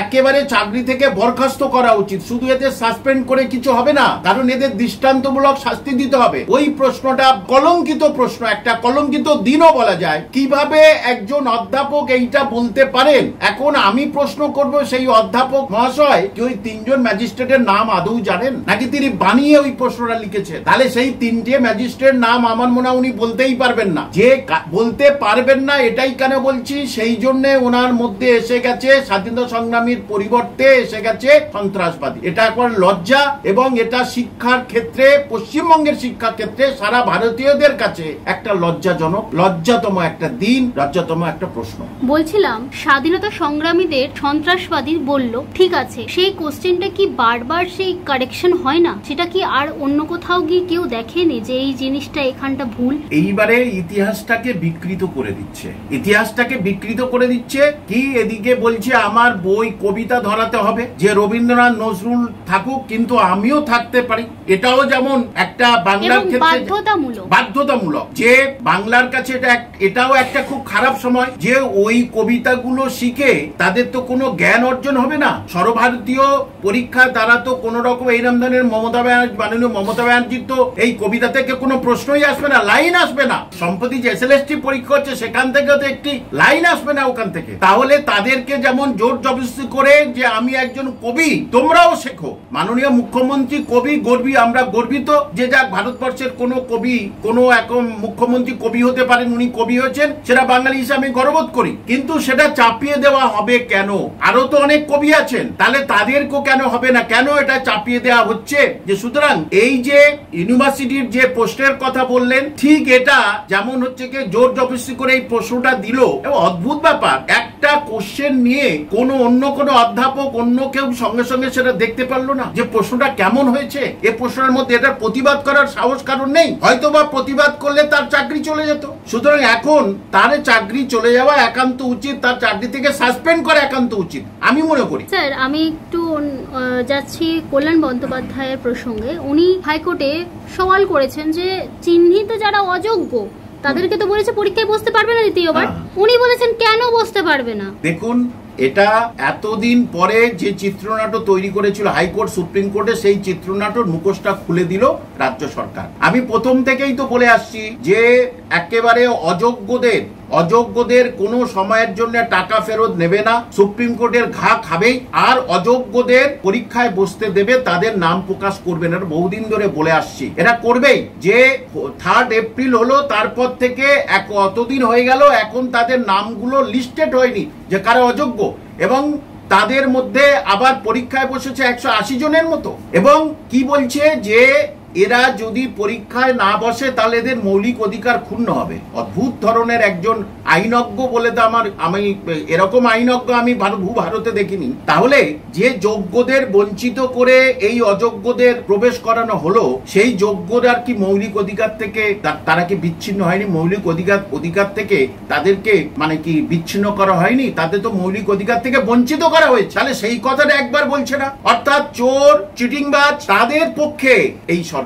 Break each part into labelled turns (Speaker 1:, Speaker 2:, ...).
Speaker 1: একেবারে চাকরি থেকে বরখাস্ত করা উচিত। শুধু এদের সাসপেন্ড করে কিছু হবে না, কারণ এদের দৃষ্টান্তমূলক শাস্তি দিতে হবে। ওই প্রশ্নটা কলঙ্কিত প্রশ্ন, একটা কলঙ্কিত দিনও বলা যায়। কিভাবে একজন অধ্যাপক এইটা বলতে পারেন? এখন আমি প্রশ্ন করব, সেই অধ্যাপক মহাশয় কি ওই 3 জন ম্যাজিস্ট্রেটের নাম আদৌ জানেন, নাকি তিনি বানিয়ে ওই প্রশ্নটা লিখেছেন? তাহলে সেই 3টে ম্যাজিস্ট্রেট নাম আমার মনে হয় উনি বলতেই পারবেন না। যে বলতে পারবেন না এটাই কেন বলছি, সেই জন্য ওনার মধ্যে এসে গেছে স্বাধীনতা সংগ্রামীর পরিবর্তে এসে গেছে সন্ত্রাসবাদী। এটা একবার লজ্জা, এবং এটা শিক্ষার ক্ষেত্রে, পশ্চিমবঙ্গের শিক্ষা ক্ষেত্রে সারা ভারতীয়দের কাছে একটা লজ্জাজনক, লজ্জাতম একটা দিন, লজ্জাতম একটা প্রশ্ন।
Speaker 2: বলছিলাম স্বাধীনতা সংগ্রামীদের সন্ত্রাসবাদী বলল, ঠিক আছে, সেই কোশ্চেনটা কি বারবার সেই কারেকশন হয় না? সেটা কি আর অন্য কোথাও গিয়ে কেউ দেখেনি যে এই জিনিসটা এখানটা ভুল?
Speaker 1: এইবারে ইতিহাসটাকে বিকৃত করে দিচ্ছে, ইতিহাসটাকে বিকৃত করে দিচ্ছে। কি এদিকে বলছে আমার বই কবিতা ধরাতে হবে, যে রবীন্দ্রনাথ নজরুল থাকুক কিন্তু আমিও থাকতে পারি। এটাও যেমন একটা বাংলার ক্ষেত্রে বাধ্যতামূলক, যে বাংলার কাছে এটাও একটা খুব খারাপ সময়, যে ওই কবিতাগুলো শিখে তাদের তো কোনো জ্ঞান অর্জন হবে না। সর্বভারতীয় পরীক্ষা দ্বারা তো কোন রকম এইরকম ধরনের মাননীয় মমতা ব্যানার্জির তো এই কবিতা থেকে কোনো প্রশ্নই আসবে না, লাইন আসবে না। সম্প্রতি যে এসএলএসটি পরীক্ষা হচ্ছে সেখান থেকে তো একটি লাইন আসবে না ওখান থেকে। তাহলে তাদেরকে যেমন জোর জবরদস্তি করে যে আমি একজন কবি, তোমরাও শেখো। মাননীয় মুখ্যমন্ত্রী কবি, গর্বী, আমরা গর্বিত যে যাক ভারতবর্ষের কোন কবি, কোন এখন মুখ্যমন্ত্রী কবি হতে পারেন, উনি কবি হয়েছেন, সেটা বাঙালি হিসাবে গর্ববোধ করি। কিন্তু সেটা চাপিয়ে দেওয়া হবে কেন? আরো তো অনেক কবি আছেন, তাহলে তাদেরকেও কেন হবে না? কেন এটা চাপিয়ে দেওয়া হচ্ছে? যে সুতরাং এই যে ইউনিভার্সিটির যে প্রশ্নের কথা বললেন, ঠিক এটা যেমন হচ্ছে কি জোর জবরদস্তি করে এই প্রশ্নটা দিল। অদ্ভুত ব্যাপার, একটা কোশ্চেন নিয়ে অন্য কোন অধ্যাপক, অন্য কেউ সঙ্গে সঙ্গে সেটা দেখতে পারলো না যে প্রশ্নটা কেমন হয়েছে। এই প্রশ্নের মধ্যে এটার প্রতিবাদ করার সাহস কারণ নেই, হয়তো বা প্রতিবাদ করলে তার চাকরি চলে যেত। সুতরাং এখন তার চাকরি চলে যাওয়া একান্ত উচিত, তার চাকরি থেকে সাসপেন্ড করা একান্ত উচিত আমি মনে করি।
Speaker 2: স্যার, আমি একটু যাচ্ছি কল্যাণ বন্দ্যোপাধ্যায়ের প্রসঙ্গে। উনি হাইকোর্টে সওয়াল করেছেন যে চিহ্নিত যারা অযোগ্য তাদেরকে তো বলেছে পরীক্ষায় বসতে পারবে না দ্বিতীয়বার। উনি বলেছেন কেন বসতে পারবে না?
Speaker 1: দেখুন, এটা এতদিন পরে যে চিত্রনাট্য তৈরি করেছিল হাইকোর্ট, সুপ্রিম কোর্টে, সেই চিত্রনাট্যের মুখোশটা খুলে দিল রাজ্য সরকার। আমি প্রথম থেকেই তো বলে আসছি যে একেবারে অযোগ্যদের কোনো সময়ের জন্য টাকা ফেরত নেবে না, সুপ্রিম কোর্টের ঘা খাবেই, আর অযোগ্যদের পরীক্ষায় বসতে দেবে, তাদের নাম প্রকাশ করবে না। বহুদিন ধরে বলে আসছি, এরা করবেই। যে 3 এপ্রিল হলো, তারপর থেকে অতদিন হয়ে গেল, এখন তাদের নামগুলো লিস্টেড হয়নি যে কারা অযোগ্য, এবং তাদের মধ্যে আবার পরীক্ষায় বসেছে 180 জনের মতো। এবং কি বলছে যে এরা যদি পরীক্ষায় না বসে তাহলে এদের মৌলিক অধিকার ক্ষুণ্ণ হবে। অদ্ভুত ধরনের একজন আইনজ্ঞ বলে তো আমি এরকম আইনজ্ঞ আমি ভারতে দেখিনি। তাহলে যে যোগ্যদের বঞ্চিত করে এই অযোগ্যদের প্রবেশ করানো হলো, সেই যোগ্যরা কি মৌলিক অধিকার থেকে তারা কি বিচ্ছিন্ন হয়নি? মৌলিক অধিকার থেকে তাদেরকে মানে কি বিচ্ছিন্ন করা হয়নি? তাদের তো মৌলিক অধিকার থেকে বঞ্চিত করা হয়েছে। তাহলে সেই কথাটা একবার বলছে না। অর্থাৎ চোর, চিটিংবাজ তাদের পক্ষে এই সরকার,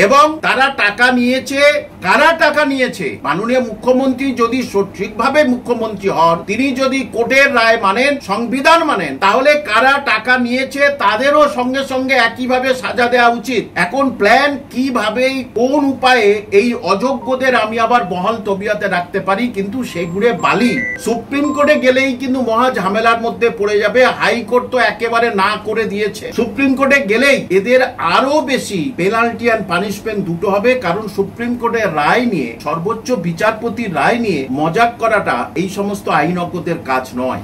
Speaker 1: এবং তারা টাকা নিয়েছে। কারা টাকা নিয়েছে? মাননীয় মুখ্যমন্ত্রী যদি সঠিকভাবে মুখ্যমন্ত্রী হন, তিনি যদি কোর্টের রায় মানেন, সংবিধান মানেন, তাহলে কারা টাকা নিয়েছে তাদেরও সঙ্গে সঙ্গে একইভাবে সাজা দেওয়া উচিত। এখন প্ল্যান কিভাবে, কোন উপায়ে এই অযোগ্যদের আমি আবার বহাল তবিয়তে রাখতে পারি, কিন্তু সেগুলো বালি সুপ্রিম কোর্টে গেলেই কিন্তু মহা ঝামেলার মধ্যে পড়ে যাবে। হাইকোর্ট তো একেবারে না করে দিয়েছে, সুপ্রিম কোর্টে গেলেই এদের আরো বেশি পেনাল্টি অ্যান্ড পানিশমেন্ট দুটো হবে। কারণ সুপ্রিম কোর্টের রায় নিয়ে, সর্বোচ্চ বিচারপতির রায় নিয়ে মজাক করাটা এই সমস্ত আইনজ্ঞদের কাজ নয়।